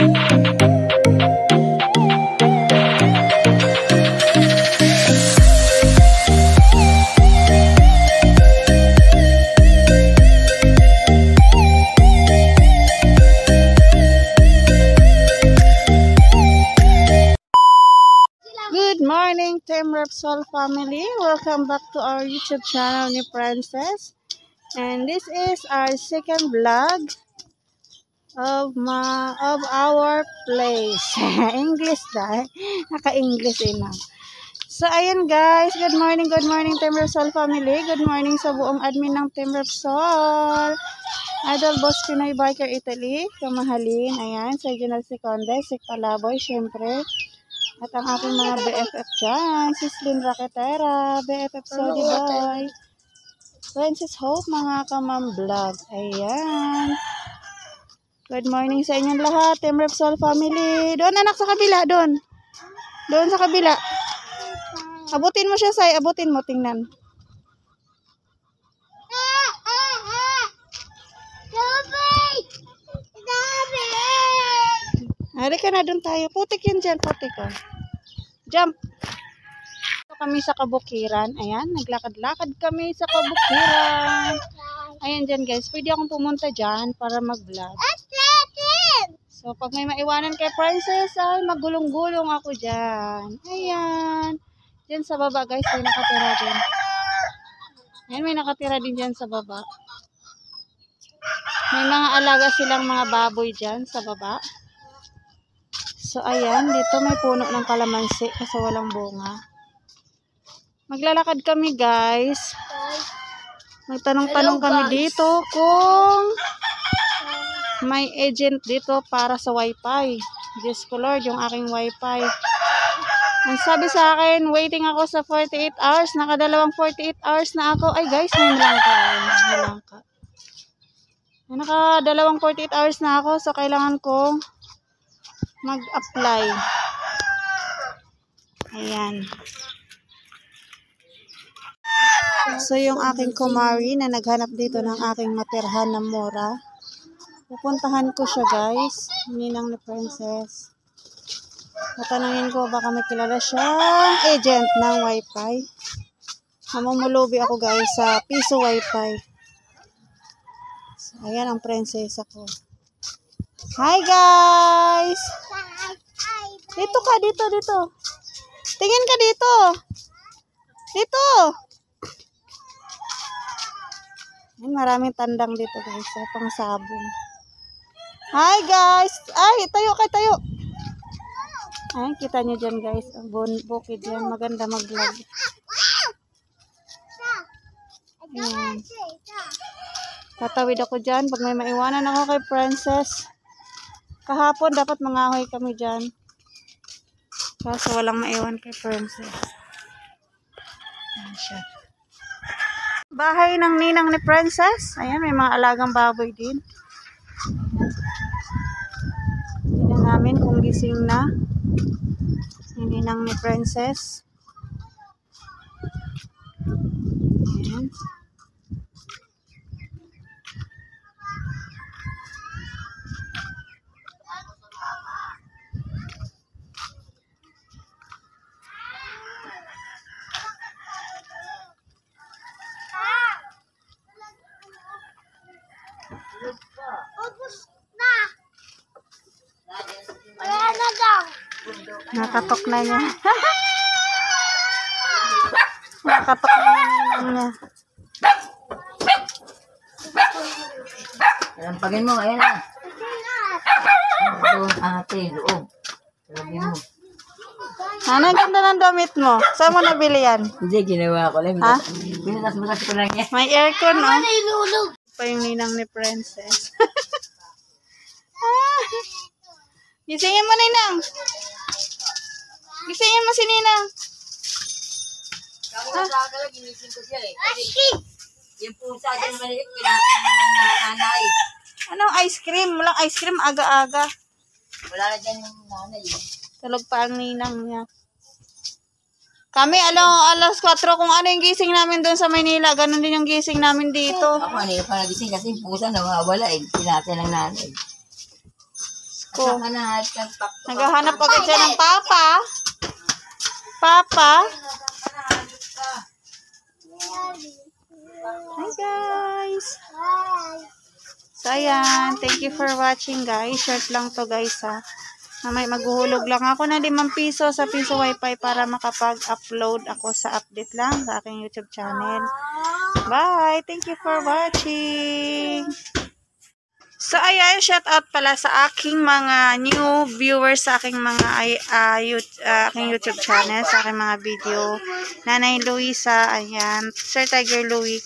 Good morning, Team Repsol family. Welcome back to our YouTube channel ni Princess. And this is our second vlog of our place. English dahil. Naka-English na. So, ayan guys. Good morning, Team Repsol family. Good morning sa buong admin ng Team Repsol. Idol Boss Pinoy Biker Italy. Kamahalin. Ayan. Sa General Seconde. Si Palaboy, syempre. At ang aking mga BFF dyan, si Slim Raketera, BFF Sodi Boy, Princess Hope, mga kamam vlog. Ayan. Good morning sa inyong lahat, Team Repsol family. Doon anak sa kabila, doon. Doon sa kabila. Abutin mo siya, Say. Abutin mo, tingnan. Halika na doon tayo. Putik yun dyan, putik oh. Jump. Ito kami sa kabukiran. Ayan, naglakad-lakad kami sa kabukiran. Ayan dyan guys, pwede akong pumunta dyan para mag-vlog. So pag may maiwanan kay Princess, ay magulong-gulong ako dyan. Ayan. Dyan sa baba guys, may nakatira din. Ayan, may nakatira din dyan sa baba. May mga alaga silang mga baboy dyan sa baba. So, ayan. Dito may puno ng kalamansi kasi walang bunga. Maglalakad kami, guys. Magtanong-tanong kami dito kung may agent dito para sa wifi. Diyos ko Lord, yung aking wifi. Ang sabi sa akin, waiting ako sa 48 hours. Nakadalawang 48 hours na ako. Ay, guys, may malangka. Nakadalawang 48 hours na ako. So, kailangan ko mag-apply. Ayan. So, yung aking kumari na naghanap dito ng aking matirhan na mura. Pupuntahan ko siya, guys. Ninang ni Princess. Tatanungin ko baka may kilala siyang agent ng wifi. Namumulubi ako, guys, sa piso wifi. So, ayan ang prinsesa ko. Hi, guys! Dito ka, dito. Tingin ka dito. Dito. Ay, maraming tandang dito, guys. Pang sabong. Hi, guys! Ay, tayo. Ay, kita nyo dyan, guys. Ang bukid yan. Maganda mag-vlog. Ayan. Tatawid ako dyan pag may maiwanan ako kay Princess. Kahapon dapat mangahoy kami dyan. Kaso walang maiwan kay Princess. Ayan siya. Bahay ng ninang ni Princess. Ayan, may mga alagang baboy din. Tingnan namin kung gising na yung ninang ni Princess. Ayan. Nakatok na niya. Nakatok na niya. Lampagin mo, ayan na. Doon, ate, loob. Lagyan mo. Ano, ganda ng damit mo. Saan mo nabili yan? Hindi, ginawa ko lang. Ha? Binutas ko lang yan. May aircon, oh. Pa yung ninang ni Princess. Gisingin mo, ninang. Gisingin mo si ninang. Kamu sa akin lang, ginising ko siya eh. Yung pusa dyan maliit, kinakain ng nanay. Anong ice cream? Walang ice cream, aga-aga. Wala na dyan yung nanay. Tulog pa ang ninang niya. Kami, alas 4 kung ano yung gising namin doon sa Maynila. Ganon din yung gising namin dito. Ako, ano yung panagising kasi yung pusa nawawala eh. Kinakain ng nanay. ko. Naghahanap ng Naghahanap agad siya ng papa. Papa. Hi guys. So ayan, thank you for watching guys. Short lang to guys ha. Mamay maghuhulog lang ako ng 5 piso sa Piso Wi-Fi para makapag-upload ako sa update lang sa aking YouTube channel. Bye! Thank you for watching! So ayan, shout out pala sa aking mga new viewers sa aking mga aking YouTube channel, sa aking mga video. Nanay Luisa, ayan, Sir Tiger Louie.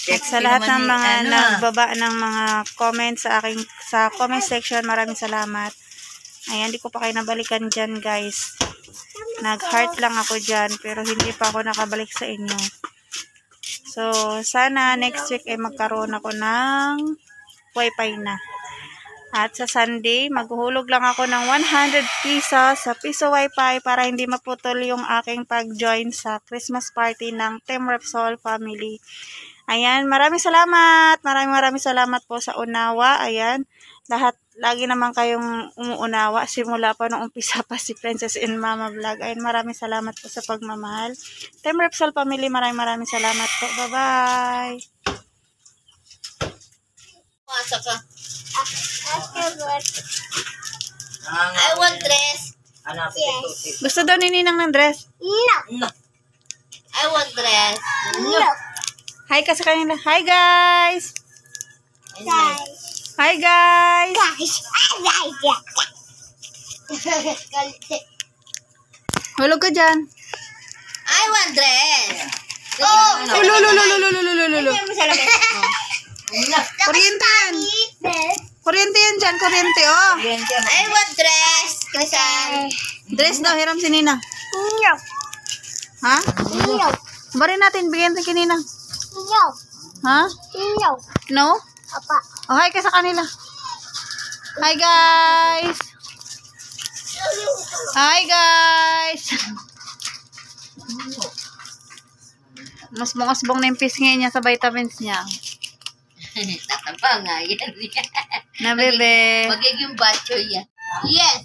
At sa lahat ng mga nagbaba ng mga comments sa comment section, maraming salamat. Ayan, di ko pa kayo nabalikan dyan guys. Nag-heart lang ako dyan, pero hindi pa ako nakabalik sa inyo. So, sana next week ay magkaroon ako ng Wi-Fi na. At sa Sunday, maghuhulog lang ako ng 100 pesos sa Piso Wi-Fi para hindi maputol yung aking pag-join sa Christmas party ng Team Repsol family. Ayan, maraming salamat. Maraming salamat po sa unawa. Ayan, lagi naman kayong umuunawa. Simula pa nung umpisa pa si Princess and Mama Vlog. Ayan, maraming salamat po sa pagmamahal. Team Repsol family, maraming salamat po. Bye-bye. I want dress. Yes. Gusto daw ni Ninang ng dress? No. I want dress. No. Hi ka sa kanila. Hi guys! Hi guys! Hulog ka dyan. I want dress. Lulululululululululu. Kuryente yan. Kuryente yan dyan. Kuryente, oh. I want dress. Dress daw. Hiram si Nina. Ha? Bari natin. Bigyan natin kay Nina. Ha? No? Oh, hi ka sa kanila. Hi guys! Hi guys! Mas bungas-bong na yung pisngi niya sa vitamins niya. Tataba nga yan. Na bebe. Magiging bacho yan. Yes.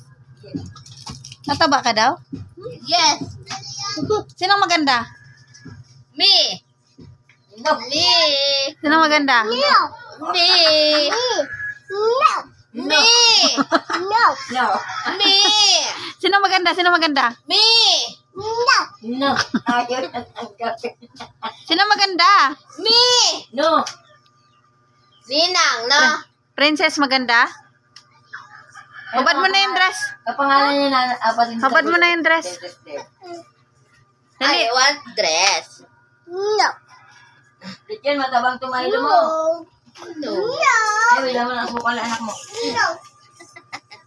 Nataba ka daw? Yes. Sinong maganda? Me. No. Me. Sinong maganda? Me. Me. No. Me. Sinong maganda? Sinong maganda? Me. No. Ayaw na tanggapin. Sinong maganda? Me. No. Ninang, no. Princess maganda? Hubad mo na yung dress. Kapangalan niya na apat din. Hubad mo na yung dress. I want dress. No. Diyan, matabang tumaylo mo. No. Ay, wala mo na asukal anak mo. No.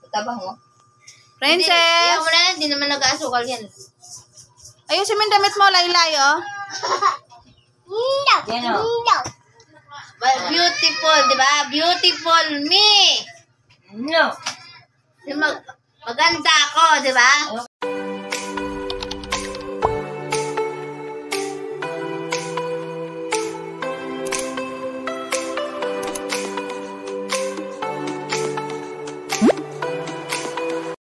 Matabang mo. Princess! Ayaw mo na yan, hindi naman nag-asukal yan. Ayusin mo yung damit mo, laylay, oh. No. Yan o. No. Beautiful, di ba? Beautiful me. No. Maganda ako, di ba?